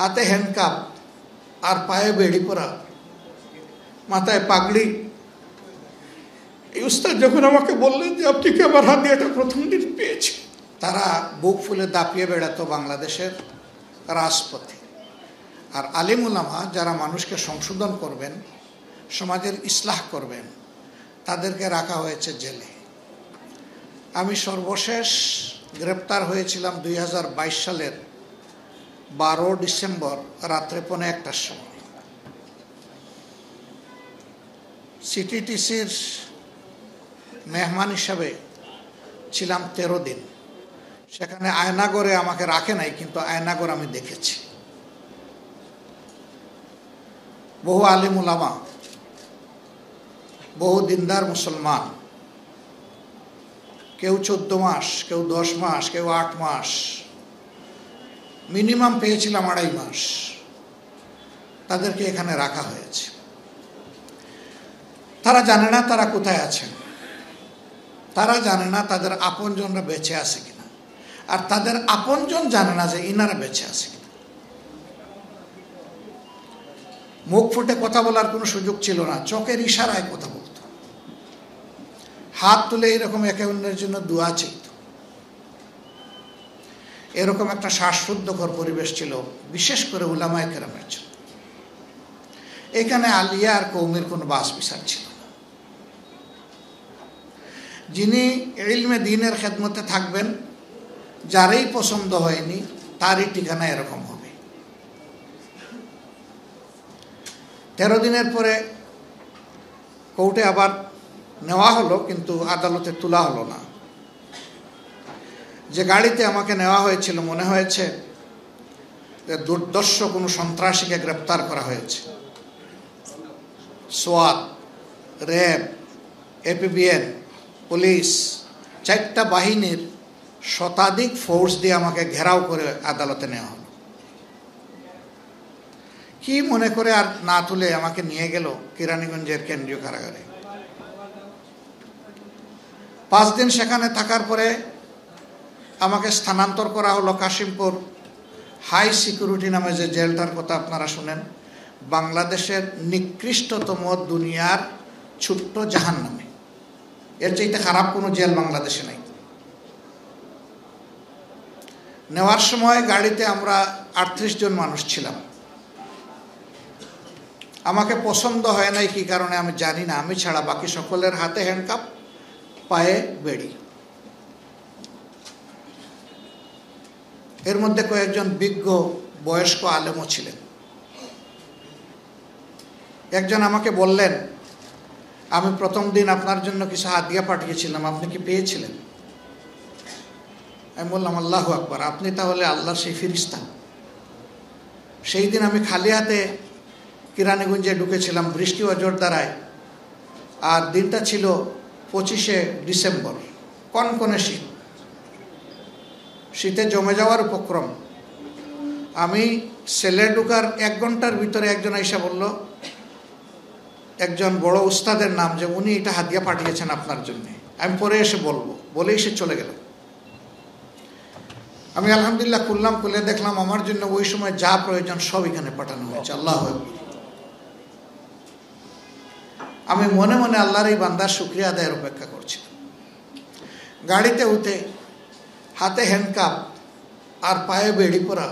হাতে হ্যান্ডকাপ আর পায়ে বেড়ি পরা, মাথায় পাগড়ি। এই উস্তাদ যখন আমাকে বললেন যে আপনি কি আমার হাতে এটা প্রথম দিন পেয়েছি, তারা বুক ফুলে দাপিয়ে বেড়াতো বাংলাদেশের রাজপথে। আর আলিম উলামা যারা মানুষকে সংশোধন করবেন, সমাজের ইসলাহ করবেন, তাদেরকে রাখা হয়েছে জেলে। আমি সর্বশেষ গ্রেপ্তার হয়েছিলাম 2022 সালের 12 ডিসেম্বর রাত্রে 1:45টার সময়। সিটিটিসির মেহমান হিসাবে ছিলাম 13 দিন। সেখানে আয়নাগরে আমাকে রাখে নাই, কিন্তু আয়নাগর আমি দেখেছি। বহু আলিম উলামা, বহু দিনদার মুসলমান, কেউ 14 মাস, কেউ 10 মাস, কেউ 8 মাস, মিনিমাম পেয়েছিলাম 2.5 মাস, তাদেরকে এখানে রাখা হয়েছে। তারা জানে না তারা কোথায় আছেন, তারা জানে না তাদের আপনজনরা বেঁচে আছে কিনা, আর তাদের আপনজন জানে না যে ইনারা বেঁচে আছে কিনা। মুখ ফুটে কথা বলার কোনো সুযোগ ছিল না, চোখের ইশারায় কথা বলত, হাত তুলে এরকম একে অন্যের জন্য দোয়া চাইত। এরকম একটা শ্বাসরুদ্ধকর পরিবেশ ছিল, বিশেষ করে উলামায়ে কেরামের জন্য। এখানে আলিয়া আর কৌমের কোনো বাস বিচার ছিল না। যিনি ইলমে দ্বীনের খেদমতে থাকবেন, যারই পছন্দ হয়নি তারই ঠিকানা এরকম হবে। 13 দিনের পরে কোর্টে আবার নেওয়া হলো, কিন্তু আদালতে তোলা হলো না। যে গাড়িতে আমাকে নেওয়া হয়েছিল, মনে হয়েছে যে দুর্দর্শ কোনো সন্ত্রাসীকে গ্রেপ্তার করা হয়েছে। সোয়াত, র্যাব, এপিবিএন, পুলিশ, 4টা বাহিনীর শতাধিক ফোর্স দিয়ে আমাকে ঘেরাও করে আদালতে নেওয়া হলো। কি মনে করে আর না তুলে আমাকে নিয়ে গেল কেরানীগঞ্জের কেন্দ্রীয় কারাগারে। 5 দিন সেখানে থাকার পরে আমাকে স্থানান্তর করা হলো কাশিমপুর হাই সিকিউরিটি নামে যে জেলটার কথা আপনারা শুনেন, বাংলাদেশের নিকৃষ্টতম দুনিয়ার ছোট্ট জাহান্নামে। এর চাইতে খারাপ কোনো জেল বাংলাদেশে নাই। নেওয়ার সময় গাড়িতে আমরা 38 জন মানুষ ছিলাম। আমাকে পছন্দ হয় নাই কি কারণে আমি জানি না, আমি ছাড়া বাকি সকলের হাতে হ্যান্ডকাপ, পায়ে বেড়ি। এর মধ্যে কয়েকজন বিজ্ঞ বয়স্ক আলেমও ছিলেন। একজন আমাকে বললেন, আমি প্রথম দিন আপনার জন্য কিছু হাদিয়া পাঠিয়েছিলাম, আপনি কি পেয়েছিলেন? আমি বললাম, আল্লাহু আকবার, আপনি তাহলে আল্লাহর সেই ফিরিস্তা। সেই দিন আমি খালি হাতে কেরানীগঞ্জে ঢুকেছিলাম, বৃষ্টি ও জোরদারায়, আর দিনটা ছিল 25শে ডিসেম্বর, কনকনে শীত, শীতে জমে যাওয়ার উপক্রম। আমি সেলে ঢুকার 1 ঘন্টার ভিতরে একজন আইসা বলল, একজন বড় উস্তাদের নাম, যে উনি এটা হাদিয়া পাঠিয়েছেন আপনার জন্য, আমি পরে এসে বলবো, বলেই সে চলে গেল। আমি আলহামদুলিল্লাহ খুললাম, খুলে দেখলাম আমার জন্য ওই সময় যা প্রয়োজন সব এখানে পাঠানো হয়েছে। আল্লাহু আকবার। আমি মনে মনে আল্লাহর এই বান্দার শুকরিয়া আদায়ের অপেক্ষা করছিলাম। গাড়িতে উঠে হাতে হ্যান্ডকাপ আর পায়ে বেড়ি পরা,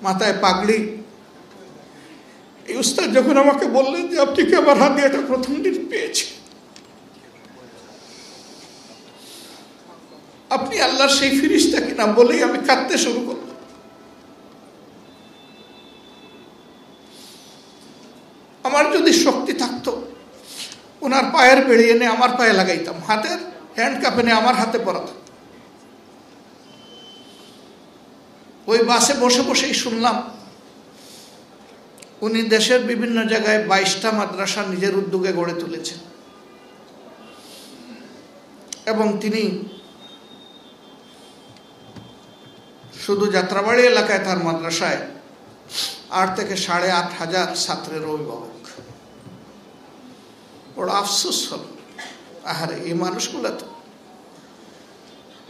মাথায় পাগড়ি। এই উস্তাদ যখন আমাকে বললেন যে আপনি কি আমার হাতে এটা প্রথম দিন পেয়েছি, আপনি আল্লাহর সেই ফিরিস্তা কিনা বলেই আমি কাঁদতে শুরু করলাম। আমার যদি শক্তি থাকতো, ওনার পায়ের বেড়ি এনে আমার পায়ে লাগাইতাম, হাতের হ্যান্ডকাপ এনে আমার হাতে পরাতাম। ওই বাসে বসে বসেই শুনলাম উনি দেশের বিভিন্ন জায়গায় 22টা মাদ্রাসা নিজের উদ্যোগে গড়ে তুলেছেন, এবং তিনি শুধু যাত্রাবাড়ি এলাকায় তার মাদ্রাসায় 8 থেকে 8,500 ছাত্রের অভিভাবক। বড় আফসোস হল, আহারে এই মানুষগুলো তো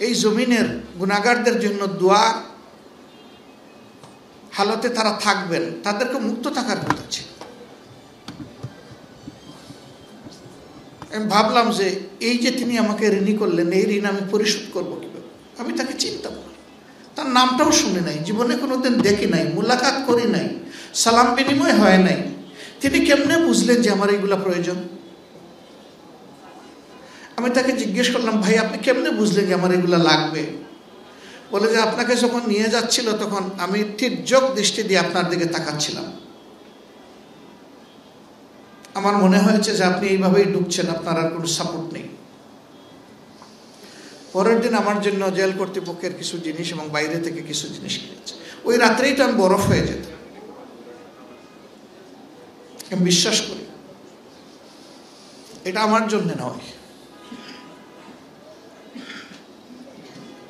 এই জমিনের গুনাহগারদের জন্য দোয়া হালতে তারা থাকবেন, তাদেরকে মুক্ত থাকার কথা ছিল। আমি ভাবলাম যে এই যে তিনি আমাকে ঋণী করলেন, এই ঋণ আমি পরিশোধ করবো কিভাবে। আমি তাকে চিনতাম না, তার নামটাও শুনি নাই, জীবনে কোনোদিন দেখি নাই, মুলাকাত করি নাই, সালাম বিনিময় হয় নাই। তিনি কেমনে বুঝলেন যে আমার এইগুলা প্রয়োজন? আমি তাকে জিজ্ঞেস করলাম, ভাই আপনি কেমনে বুঝলেন যে আমার এগুলা লাগবে? বলে যে আপনাকে যখন নিয়ে যাচ্ছিল তখন আমি তির্যক দৃষ্টি দিয়ে আপনার দিকে তাকাচ্ছিলাম, আমার মনে হয়েছে যে আপনি এইভাবেই ঢুকছেন, আপনার আর কোনো সাপোর্ট নেই। পরের দিন আমার জন্য জেল কর্তৃপক্ষের কিছু জিনিস এবং বাইরে থেকে কিছু জিনিস কিনেছে। ওই রাত্রেই তো আমি বরফ হয়ে যেত। আমি বিশ্বাস করি এটা আমার জন্য নয়,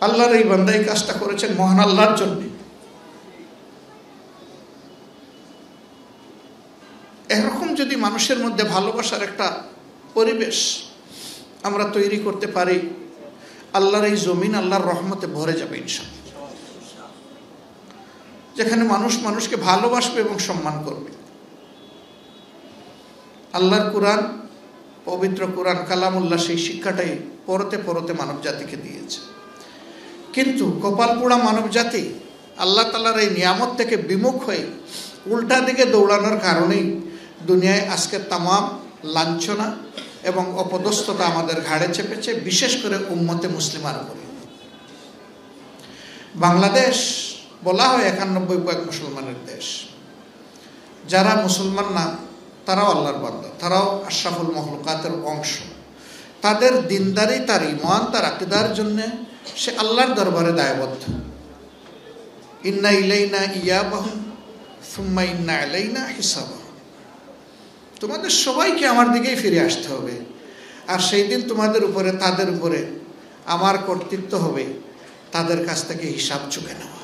আল্লাহর এই বান্দা এই কাজটা করেছেন মহান আল্লাহর জন্য। এরকম যদি মানুষের মধ্যে ভালোবাসার একটা পরিবেশ আমরা তৈরি করতে পারি, আল্লাহর এই জমিন আল্লাহর রহমতে ভরে যাবে ইনশাআল্লাহ। যেখানে মানুষ মানুষকে ভালোবাসবে এবং সম্মান করবে। আল্লাহর কোরআন, পবিত্র কোরআন কালামুল্লাহ, সেই শিক্ষাটাই পরতে পরতে মানব জাতিকে দিয়েছে। কিন্তু কপাল পোড়া মানব জাতি আল্লাহ তাআলার এই নিয়ামত থেকে বিমুখ হয়ে উল্টা দিকে দৌড়ানোর কারণেই দুনিয়ায় আজকে তামাম লাঞ্ছনা এবং অপদস্থতা আমাদের ঘাড়ে চেপেছে, বিশেষ করে উম্মতে মুসলিমার উপরে। বাংলাদেশ বলা হয় 91% মুসলমানের দেশ। যারা মুসলমান না তারাও আল্লাহর বান্দা, তারাও আশরাফুল মখলুকাতের অংশ। তাদের দিনদারি, তার ঈমান, তার আকীদার জন্য সে আল্লাহর দরবারে দায়বদ্ধ। ইন্না ইলাইনা ইয়াবাহুম সুম্মা ইন্না আলাইনা হিসাবাহুম। তোমাদের সবাইকে আমার দিকেই ফিরে আসতে হবে, আর সেই দিন তোমাদের উপরে, তাদের উপরে আমার কর্তৃত্ব হবে, তাদের কাছ থেকে হিসাব চুকে নেওয়া।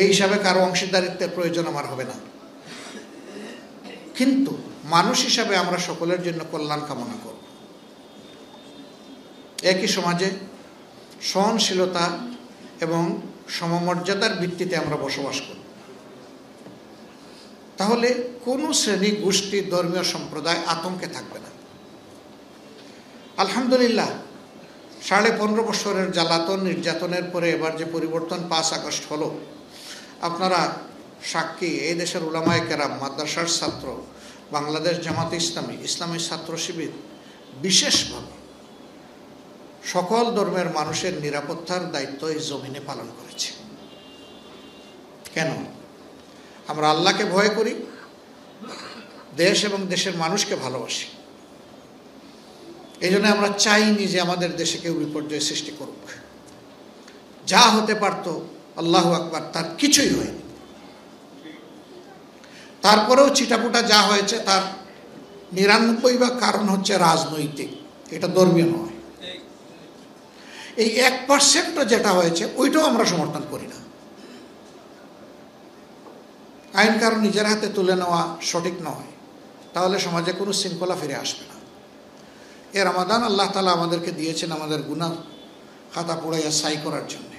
এই হিসাবে কারো অংশীদারিত্বের প্রয়োজন আমার হবে না, কিন্তু মানুষ হিসাবে আমরা সকলের জন্য কল্যাণ কামনা করব। একই সমাজে সহনশীলতা এবং সমমর্যাদার ভিত্তিতে আমরা বসবাস করব। তাহলে কোনো শ্রেণী, গোষ্ঠী, ধর্মীয় সম্প্রদায় আতঙ্কে থাকবে না। আলহামদুলিল্লাহ 15.5 বছরের জ্বালাতন নির্যাতনের পরে এবার যে পরিবর্তন 5 আগস্ট হলো, আপনারা সাক্ষী। এই দেশের উলামায়ে কেরাম, মাদ্রাসার ছাত্র, বাংলাদেশ জামাতে ইসলামী, ইসলামী ছাত্র শিবির বিশেষভাবে সকল ধর্মের মানুষের নিরাপত্তার দায়িত্ব এই জমিনে পালন করেছে। কেন? আমরা আল্লাহকে ভয় করি, দেশ এবং দেশের মানুষকে ভালোবাসি। এই জন্য আমরা চাইনি যে আমাদের দেশে কেউ বিপর্যয় সৃষ্টি করুক। যা হতে পারত, আল্লাহু আকবার, তার কিছুই হয়নি। তারপরেও চিটাপুটা যা হয়েছে তার 99 কারণ হচ্ছে রাজনৈতিক, এটা ধর্মীয় নয়। এই 1% যেটা হয়েছে ওইটাও আমরা সমর্থন করি না। আইন কারণ নিজের হাতে তুলে নেওয়া সঠিক নয়, তাহলে সমাজে কোনো শৃঙ্খলা ফিরে আসবে না। এ রমাদান আল্লাহ তাআলা আমাদেরকে দিয়েছেন আমাদের গুনাহ খাতা পুড়াইয়া ছাই করার জন্য।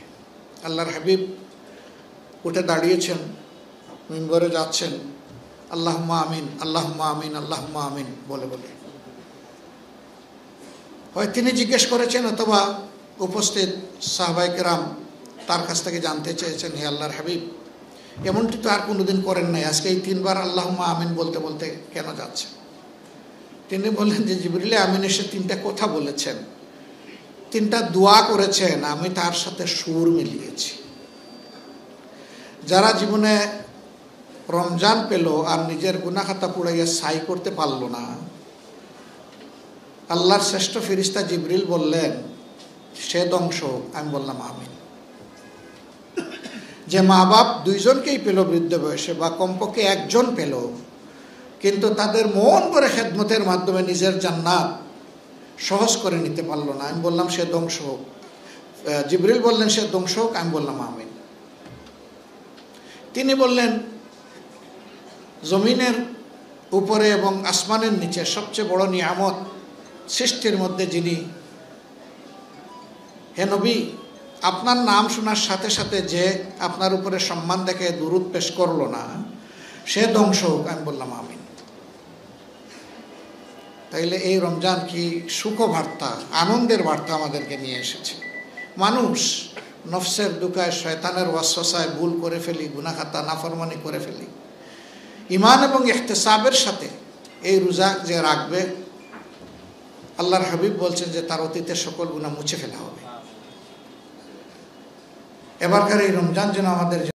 আল্লাহর হাবিব উঠে দাঁড়িয়েছেন, মিম্বরে যাচ্ছেন, আল্লাহুম্মা আমিন, আল্লাহুম্মা আমিন, আল্লাহুম্মা আমিন বলে বলে। হয় তিনি জিজ্ঞেস করেছেন অথবা উপস্থিত সাহাবায়ে কেরাম তার কাছ থেকে জানতে চেয়েছেন, হে আল্লাহর হাবিব, এমনটি তো আর কোনোদিন করেন নাই, আজকে এই 3 বার আল্লাহুম্মা আমিন বলতে বলতে কেন যাচ্ছে? তিনি বললেন যে জিবরিল আমিন এসে 3টা কথা বলেছেন, 3টা দোয়া করেছেন, আমি তার সাথে সুর মিলিয়েছি। যারা জীবনে রমজান পেল আর নিজের গুনাহ খাতা পুড়াইয়া ছাই করতে পারল না, আল্লাহর শ্রেষ্ঠ ফেরেশতা জিবরিল বললেন সে ধ্বংস হোক। আমি বললাম আমিন। যে মা বাপ 2 জনকেই পেল বৃদ্ধ বয়সে, বা কমপক্ষে 1 জন পেল, কিন্তু তাদের মন করে খেদমতের মাধ্যমে নিজের জান্নাত সহজ করে নিতে পারলো না, আমি বললাম সে ধ্বংস হোক। জিবরিল বললেন সে ধ্বংস হোক। আমি বললাম আমিন। তিনি বললেন জমিনের উপরে এবং আসমানের নিচে সবচেয়ে বড় নিয়ামত সৃষ্টির মধ্যে যিনি, হে নবী, আপনার নাম শোনার সাথে সাথে যে আপনার উপরে সম্মান দেখে দুরূদ পেশ করলো না, সে ধ্বংস হোক। আমি বললাম আমিন। তাইলে এই রমজান কি সুখবার্তা, আনন্দের বার্তা আমাদেরকে নিয়ে এসেছে। মানুষ নফসের দুকায়, শয়তানের ওয়াসওয়াসায় ভুল করে ফেলি, গুনাহ খাতা নাফরমানি করে ফেলি। ঈমান এবং ইহতিসাবের সাথে এই রোজা যে রাখবে, আল্লাহর হাবিব বলছেন যে তার অতীতের সকল গুনাহ মুছে ফেলা হবে। এবারকার এই রমজান যেন আমাদের